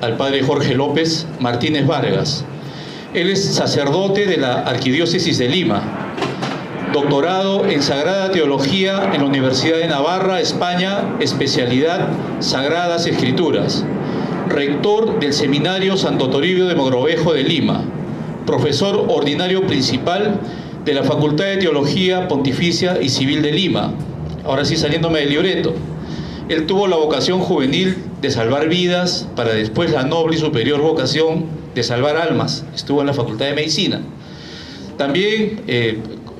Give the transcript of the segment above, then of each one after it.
al padre Jorge López Martínez Vargas. Él es sacerdote de la Arquidiócesis de Lima, doctorado en Sagrada Teología en la Universidad de Navarra, España, especialidad Sagradas Escrituras, rector del Seminario Santo Toribio de Mogrovejo de Lima, profesor ordinario principal de la Facultad de Teología Pontificia y Civil de Lima. Ahora sí, saliéndome del libreto. Él tuvo la vocación juvenil de salvar vidas, para después la noble y superior vocación de salvar almas. Estuvo en la Facultad de Medicina. También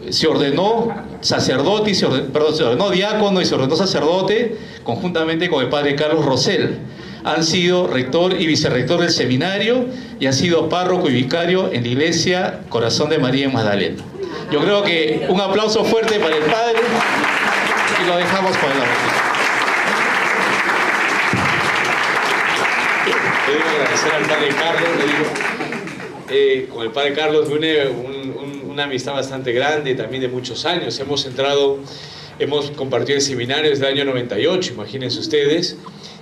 se ordenó sacerdote, se ordenó diácono y se ordenó sacerdote conjuntamente con el padre Carlos Rosell. Han sido rector y vicerrector del seminario y han sido párroco y vicario en la Iglesia Corazón de María en Magdalena. Yo creo que un aplauso fuerte para el padre y lo dejamos con el abrazo. Quiero agradecer al padre Carlos, con el padre Carlos une una amistad bastante grande, también de muchos años. Hemos compartido el seminario desde el año 98, imagínense ustedes.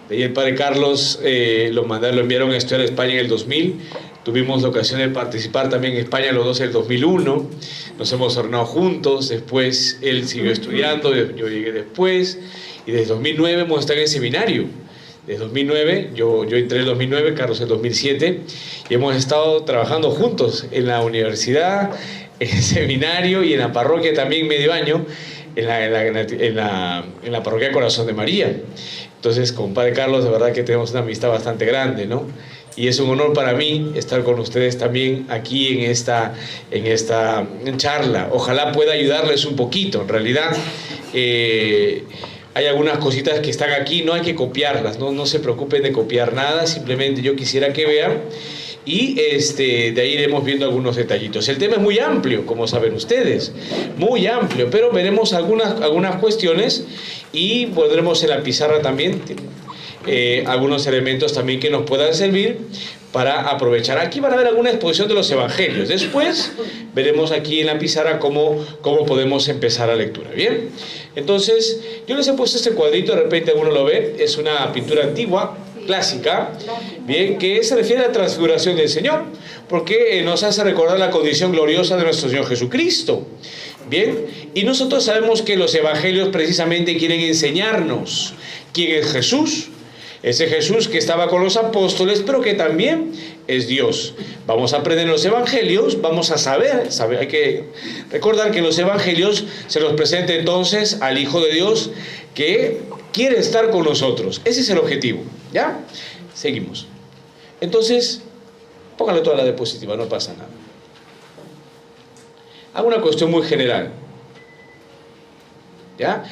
De ahí el padre Carlos lo enviaron a estudiar a España en el 2000. Tuvimos la ocasión de participar también en España los dos en el 2001. Nos hemos ordenado juntos, después él siguió estudiando, yo llegué después, y desde 2009 hemos estado en el seminario. Desde 2009, yo entré en el 2009, Carlos en el 2007, y hemos estado trabajando juntos en la universidad, en el seminario y en la parroquia también medio año, en la parroquia Corazón de María. Entonces, con padre Carlos, de verdad que tenemos una amistad bastante grande, ¿no? Y es un honor para mí estar con ustedes también aquí en esta charla. Ojalá pueda ayudarles un poquito. En realidad, hay algunas cositas que están aquí, no hay que copiarlas, no se preocupen de copiar nada, simplemente yo quisiera que vean y de ahí iremos viendo algunos detallitos. El tema es muy amplio, como saben ustedes, muy amplio, pero veremos algunas cuestiones y pondremos en la pizarra también algunos elementos también que nos puedan servir para aprovechar. Aquí van a ver alguna exposición de los evangelios. Después veremos aquí en la pizarra cómo podemos empezar la lectura. Bien, entonces yo les he puesto este cuadrito, de repente alguno lo ve, es una pintura antigua, clásica, bien, que se refiere a la transfiguración del Señor, porque nos hace recordar la condición gloriosa de nuestro Señor Jesucristo. Bien, y nosotros sabemos que los evangelios precisamente quieren enseñarnos quién es Jesús. Ese Jesús que estaba con los apóstoles, pero que también es Dios. Vamos a aprender los evangelios, vamos a saber, hay que recordar que en los evangelios se nos presenta entonces al Hijo de Dios que quiere estar con nosotros. Ese es el objetivo, ¿ya? Seguimos. Entonces, póngale toda la diapositiva, no pasa nada. Hago una cuestión muy general, ¿ya?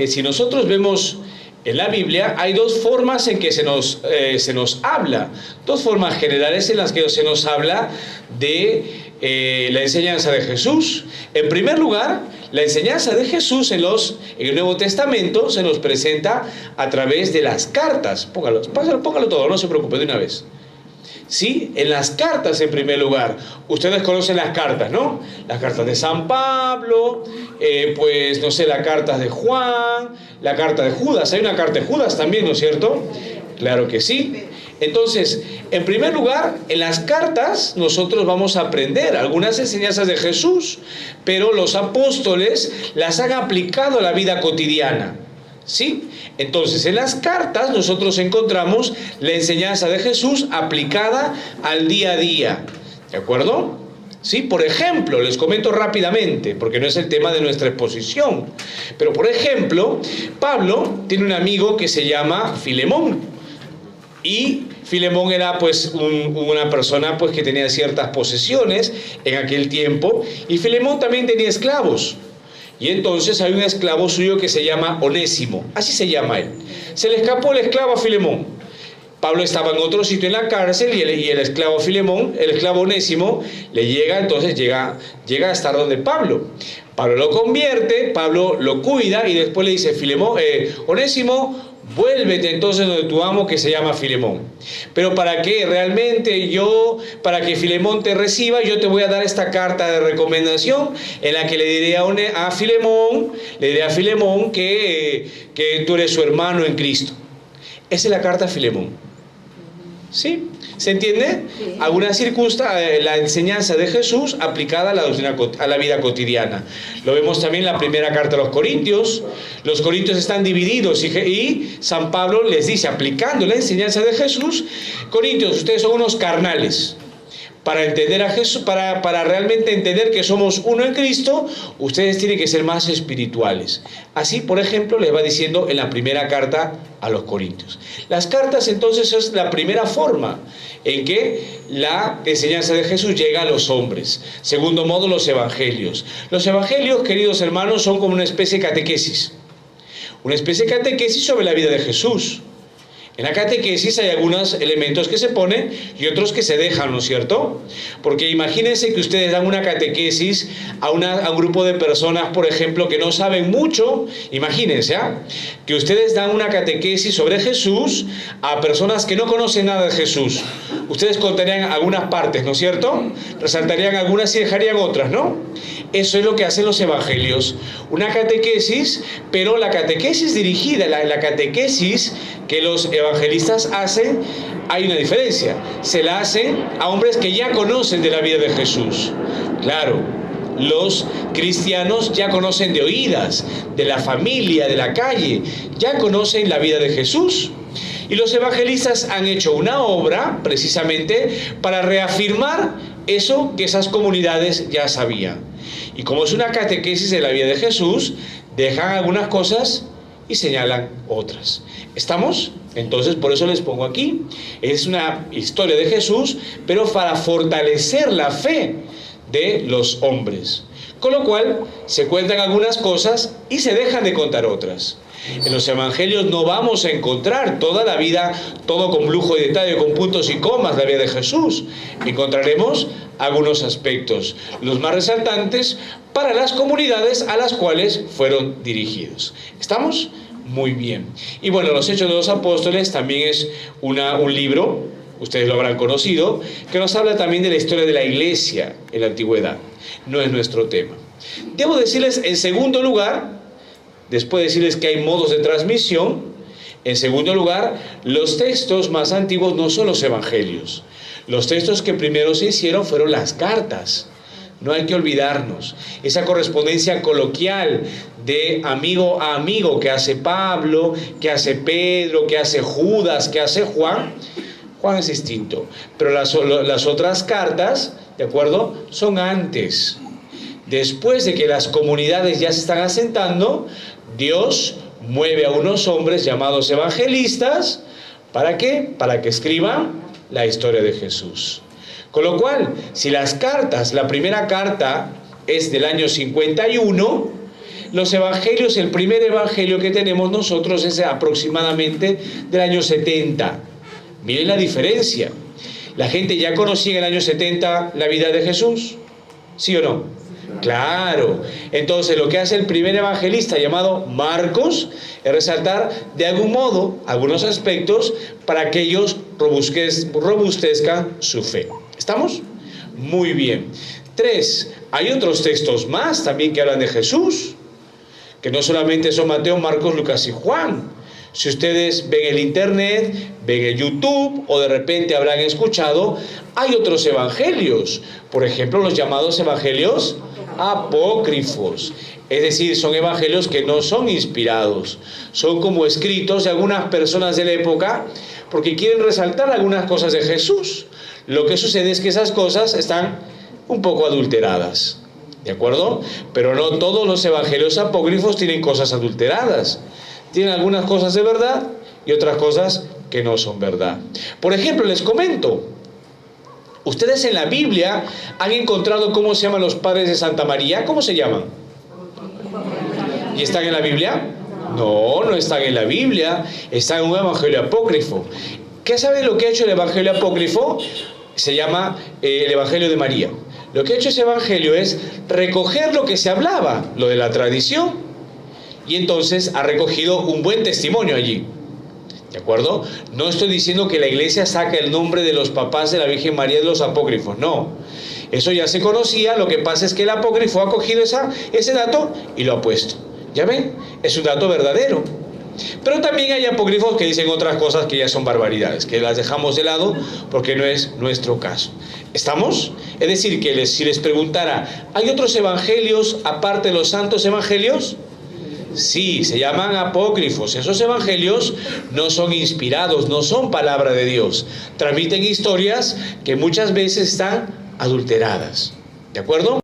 Si nosotros vemos en la Biblia, hay dos formas en que se nos habla, dos formas generales en las que se nos habla de la enseñanza de Jesús. En primer lugar, la enseñanza de Jesús en el Nuevo Testamento se nos presenta a través de las cartas. Póngalo todo, no se preocupe, de una vez. Sí, en las cartas en primer lugar. Ustedes conocen las cartas, ¿no? Las cartas de San Pablo, pues no sé, las cartas de Juan, la carta de Judas. Hay una carta de Judas también, ¿no es cierto? Claro que sí. Entonces, en primer lugar, en las cartas nosotros vamos a aprender algunas enseñanzas de Jesús, pero los apóstoles las han aplicado a la vida cotidiana. ¿Sí? Entonces, en las cartas nosotros encontramos la enseñanza de Jesús aplicada al día a día. ¿De acuerdo? ¿Sí? Por ejemplo, les comento rápidamente, porque no es el tema de nuestra exposición, pero por ejemplo, Pablo tiene un amigo que se llama Filemón. Y Filemón era pues una persona pues que tenía ciertas posesiones en aquel tiempo, y Filemón también tenía esclavos. Y entonces hay un esclavo suyo que se llama Onésimo, así se llama él. Se le escapó el esclavo a Filemón. Pablo estaba en otro sitio en la cárcel y el esclavo Filemón, el esclavo Onésimo, llega a estar donde Pablo. Pablo lo convierte, Pablo lo cuida y después le dice, Onésimo, vuélvete entonces donde tu amo que se llama Filemón. Pero para que Filemón te reciba, yo te voy a dar esta carta de recomendación en la que le diré a Filemón que tú eres su hermano en Cristo. Esa es la carta a Filemón. ¿Sí? ¿Se entiende? Sí. Alguna circunstancia, la enseñanza de Jesús aplicada a la doctrina, a la vida cotidiana. Lo vemos también en la primera carta a los Corintios. Los Corintios están divididos y San Pablo les dice, aplicando la enseñanza de Jesús, Corintios, ustedes son unos carnales. Para entender a Jesús, para realmente entender que somos uno en Cristo, ustedes tienen que ser más espirituales. Así, por ejemplo, les va diciendo en la primera carta a los Corintios. Las cartas, entonces, es la primera forma en que la enseñanza de Jesús llega a los hombres. Segundo modo, los evangelios. Los evangelios, queridos hermanos, son como una especie de catequesis. Una especie de catequesis sobre la vida de Jesús. En la catequesis hay algunos elementos que se ponen y otros que se dejan, ¿no es cierto? Porque imagínense que ustedes dan una catequesis a un grupo de personas, por ejemplo, que no saben mucho. Imagínense, que ustedes dan una catequesis sobre Jesús a personas que no conocen nada de Jesús. Ustedes contarían algunas partes, ¿no es cierto? Resaltarían algunas y dejarían otras, ¿no? Eso es lo que hacen los evangelios. Una catequesis, pero la catequesis dirigida, la catequesis que los evangelistas hacen, hay una diferencia. Se la hacen a hombres que ya conocen de la vida de Jesús. Claro, los cristianos ya conocen de oídas, de la familia, de la calle, ya conocen la vida de Jesús. Y los evangelistas han hecho una obra precisamente para reafirmar eso que esas comunidades ya sabían. Y como es una catequesis de la vida de Jesús, dejan algunas cosas y señalan otras. ¿Estamos? Entonces, por eso les pongo aquí. Es una historia de Jesús, pero para fortalecer la fe de los hombres. Con lo cual, se cuentan algunas cosas y se dejan de contar otras. En los evangelios no vamos a encontrar toda la vida, todo con lujo y detalle, con puntos y comas, la vida de Jesús. Encontraremos algunos aspectos, los más resaltantes, para las comunidades a las cuales fueron dirigidos. ¿Estamos? Muy bien. Y bueno, los Hechos de los Apóstoles también es un libro, ustedes lo habrán conocido, que nos habla también de la historia de la iglesia en la antigüedad. No es nuestro tema. Debo decirles, en segundo lugar, después de decirles que hay modos de transmisión, en segundo lugar, los textos más antiguos no son los evangelios. Los textos que primero se hicieron fueron las cartas. No hay que olvidarnos. Esa correspondencia coloquial de amigo a amigo que hace Pablo, que hace Pedro, que hace Judas, que hace Juan. Juan es distinto. Pero las otras cartas, ¿de acuerdo?, son antes. Después de que las comunidades ya se están asentando, Dios mueve a unos hombres llamados evangelistas. ¿Para qué? Para que escriban la historia de Jesús. Con lo cual, si las cartas, la primera carta es del año 51, los evangelios, el primer evangelio que tenemos nosotros es aproximadamente del año 70. Miren la diferencia. ¿La gente ya conocía en el año 70 la vida de Jesús? ¿Sí o no? Claro. Entonces lo que hace el primer evangelista llamado Marcos es resaltar de algún modo algunos aspectos para que ellos robustezcan su fe. ¿Estamos? Muy bien. 3. Hay otros textos más también que hablan de Jesús, que no solamente son Mateo, Marcos, Lucas y Juan. Si ustedes ven el internet, ven el YouTube o de repente habrán escuchado, hay otros evangelios. Por ejemplo, los llamados evangelios apócrifos. Es decir, son evangelios que no son inspirados. Son como escritos de algunas personas de la época porque quieren resaltar algunas cosas de Jesús. Lo que sucede es que esas cosas están un poco adulteradas. ¿De acuerdo? Pero no todos los evangelios apócrifos tienen cosas adulteradas. Tienen algunas cosas de verdad y otras cosas que no son verdad. Por ejemplo, les comento, ustedes en la Biblia han encontrado cómo se llaman los padres de Santa María. ¿Cómo se llaman? ¿Y están en la Biblia? No, no están en la Biblia. Están en un evangelio apócrifo. ¿Qué saben lo que ha hecho el evangelio apócrifo? Se llama el evangelio de María. Lo que ha hecho ese evangelio es recoger lo que se hablaba, lo de la tradición, y entonces ha recogido un buen testimonio allí. ¿De acuerdo? No estoy diciendo que la iglesia saque el nombre de los papás de la Virgen María de los apócrifos, no. Eso ya se conocía, lo que pasa es que el apócrifo ha cogido ese dato y lo ha puesto. ¿Ya ven? Es un dato verdadero. Pero también hay apócrifos que dicen otras cosas que ya son barbaridades, que las dejamos de lado porque no es nuestro caso. ¿Estamos? Es decir, que si les preguntara, ¿hay otros evangelios aparte de los santos evangelios? Sí, se llaman apócrifos. Esos evangelios no son inspirados, no son palabra de Dios. Transmiten historias que muchas veces están adulteradas. ¿De acuerdo?